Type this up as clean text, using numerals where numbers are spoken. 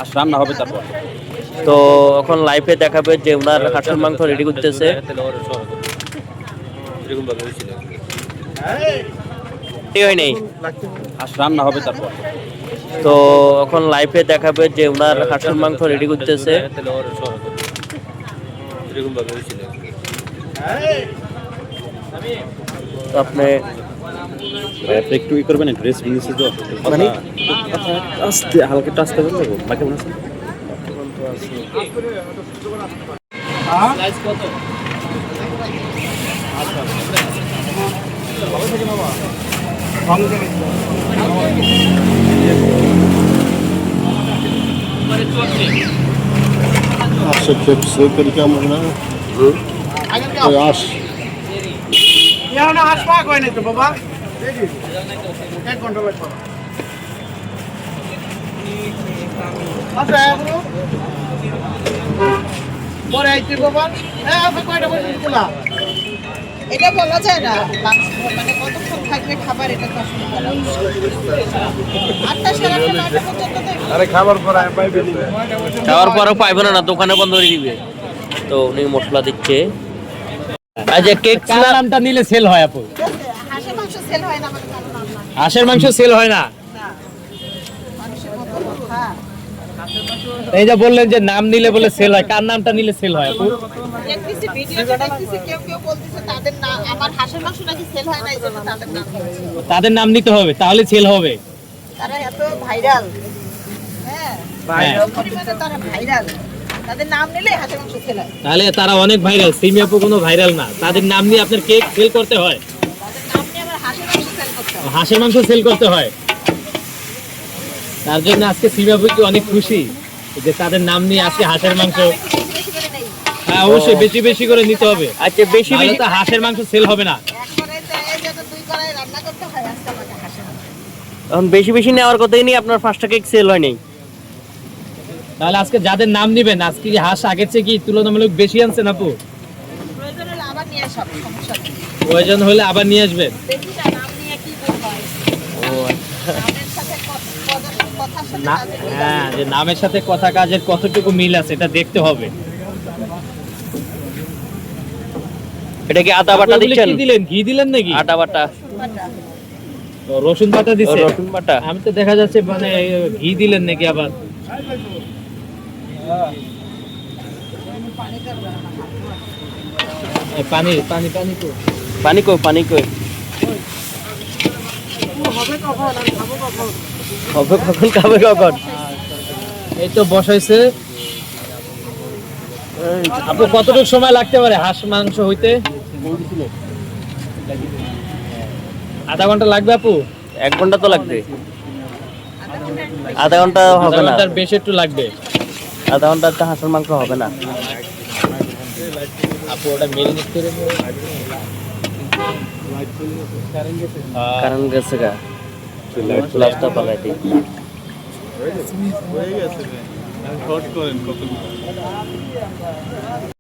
হাঁস রান্না হবে তারপর। তো এখন লাইভে দেখাবে যে ওনার হাঁসের মাংস রেডি করতেছে। রেডি হয় নাই, হাঁস রান্না হবে তারপর। তো এখন লাইভে দেখাবে যে ওনার হাঁসের মাংস রেডি করতেছে। তো আপনি আপনি একটু ই করবেন, ড্রেস নিয়েছি তো মানে আস্তে হালকা একটু আস্তে বলবো বাকি মনে আছে। Acho que você quer amanhã. Eu acho. না আসবা কয় নাই তো বাবা রেডি 1 ঘন্টা লাগবে আচ্ছা এগুলো পরে আইতে বাবা আপনি কয়টা পর্যন্ত খোলা এটা বলা যায় না মানে কতক্ষণ থাকবে খাবার এটা তো আসলে বলা যায় না। 8টা সাড়ে 8টা 9টা পর্যন্ত দেখবে। আরে খাবার পর আমি পাইবে দিবে। খাওয়ার পরও পাইবে না, দোকানে বন্ধ করে দিবে। তো উনি মশলা দিচ্ছে। আচ্ছা কেক নামটা নিলে সেল হয় আপু? হাঁসের মাংস সেল হয় না মানে কারণ নাম না। হাঁসের মাংস সেল হয় না? না মানুষের মতো কথা। এই যে বললেন যে নাম নিলে বলে সেল হয়, কার নামটা নিলে সেল হয় আপু? দেখতেছি ভিডিওটা দেখতেছি কেউ বলতেছে তাদের নাম আমার হাঁসের মাংস নাকি সেল হয় না এইজন্য তাদের নাম নিয়েছে। তাদের নাম নিতে হবে তাহলে সেল হবে। তারা এত ভাইরাল, হ্যাঁ ভাইরাল পরিমাণে তারা ভাইরাল, তাদের নাম নিলে হাঁসের মাংস সেল হয়। তাহলে তারা অনেক ভাইরাল, সিমি আপু কোনো ভাইরাল না। তাদের নাম নিয়ে আপনার কেক সেল করতে হয়, তাদের নাম নিয়ে আবার হাঁসের মাংস সেল করতে হয়। হাঁসের মাংস সেল করতে হয়। তার জন্য আজকে সিমি আপু কি অনেক খুশি যে তাদের নাম নিয়ে আজকে হাঁসের মাংস। বেশি করে নেই হ্যাঁ অবশ্যই বেশি বেশি করে নিতে হবে। আচ্ছা বেশি নাহলে বেশি তো হাঁসের মাংস সেল হবে না। এক করে এই যত 2 কড়াই রান্না করতে হয় আজকে আমাকে হাঁসের মাংস। এখন বেশি বেশি নেওয়ার কথাই নেই, আপনার 5টা কেক সেল হয় নাই। তাহলে আজকে যাদের নাম নিবেন আজকে কি হাঁস আগের চেয়ে কি তুলনামূলক বেশি আনছেন আপু? প্রয়োজন হলে আবার নিয়ে আসব, সমস্যা নেই। প্রয়োজন হলে আবার নিয়ে আসবেন। দেখি না নাম নিয়ে কি বলবো হয়। ও আচ্ছা। নামের সাথে কথার সাথে না কাজের মিল হ্যাঁ, আছে। যে নামের সাথে কথা কাজের কতটুকু মিল আছে এটা দেখতে হবে। এটা কি আদা বাটা আপনি দিচ্ছেন? কি দিলেন? ঘি দিলেন নাকি? আটা বাটা, বাটা। ও, রসুন বাটা ও, দিছে। রসুন বাটা। আমি তো দেখা যাচ্ছে মানে ঘি দিলেন নাকি আবার? এই পানি পানি পানি তো পানি কই হবে কখন খাবে কখন? এই তো বসাইছে। আপু কতটুকু সময় লাগতে পারে হাঁস মাংস হইতে? আধা ঘন্টা লাগবে আপু? 1 ঘন্টা তো লাগবে। আধা ঘন্টা আধা হবে না, ঘন্টার বেশি একটু লাগবে। আধা ঘন্টা তো হাঁসের মাংস হবে না। আপু ওটা মেরিনেট করে কারণ গেছে গা লাস্টটা পালাই দিই। হয়ে গেছে। শর্ট করেন কত